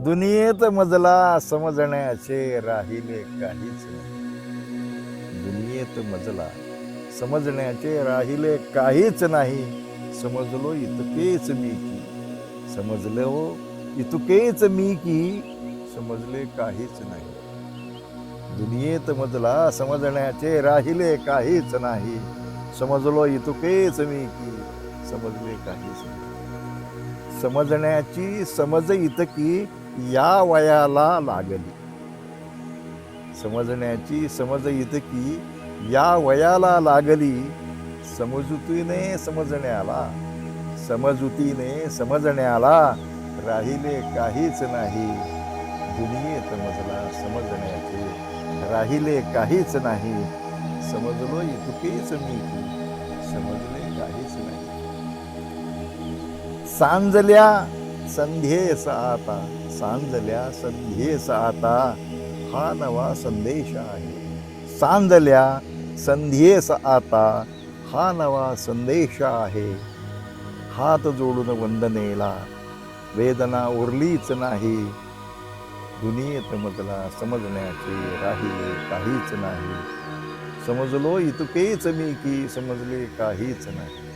दुनियेत मजला समजण्याचे राहिले काहीच नाही. दुनियेत मजला समजण्याचे राहिले काहीच नाही. समजलो इतकेच मी की, समजलो इतकेच मी की, समजले काहीच नाही. दुनियेत मजला समजण्याचे राहिले काहीच नाही. समजलो इतकेच मी की, समजले काहीच नाही. समजण्याची समज इतकी या वयाला लागली. समजण्याची समज इतकी या वयाला लागली. समजुतीने समजण्याला, समजुतीने समजण्याला राहिले काहीच नाही. दुनियेत मजला समजण्याचे राहिले काहीच नाही. समजलो इतकेच मी की, समजले काहीच नाही. सांजल्या संध्येस आता, सांजल्या संध्येस आता हा नवा संदेश आहे. सांजल्या संध्येस आता हा नवा संदेश आहे. हात जोडून वंदनेला वेदना उरलीच नाही. दुनियेत मजला समजण्याचे राहिले काहीच नाही. समजलो इतकेच मी की, समजले काहीच नाही.